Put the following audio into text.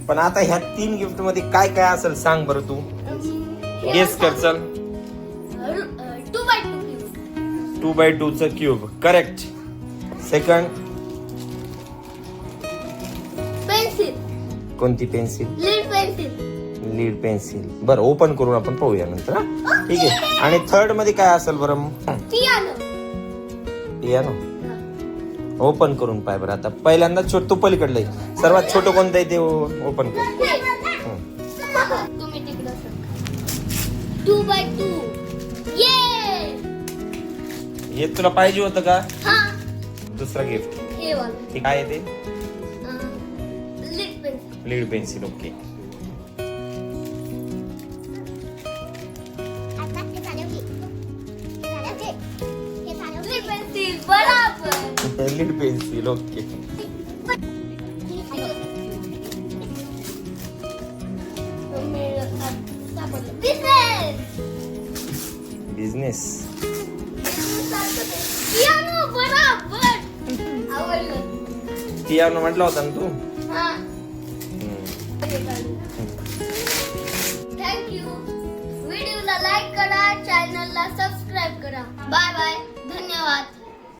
पण आता ह्या 3 गिफ्ट मध्ये काय काय असेल सांग बरं तू. गेस कर चल. 2x2 च क्यूब करेक्ट. Second pencil. कोणती पेन्सिल? Lead pencil. बरं ओपन करून आपण पाहूया नंतर. ठीक आहे. आणि थर्ड मध्ये काय असेल बरं? पियानो. ओपन करून पाय बरं. आता पहिल्यांदा छोट तू पलीकडलंय. सर्वात छोटं कोणतं आहे ते ओपन कर. तुम्ही तिकडं 2x2. हे तुला पाहिजे होतं का? हा. दुसरा गिफ्ट हे वाला. ते काय आहे ते? Lead pencil. Lead pencil. Okay. Lead pencil बराबर. Lead pencil. Okay. Business. Piano बराबर. आवडलं. पियानो म्हटलं होता ना तू. हा. थँक्यू. व्हिडिओला लाईक करा, चॅनलला सबस्क्राईब करा. Bye bye. धन्यवाद.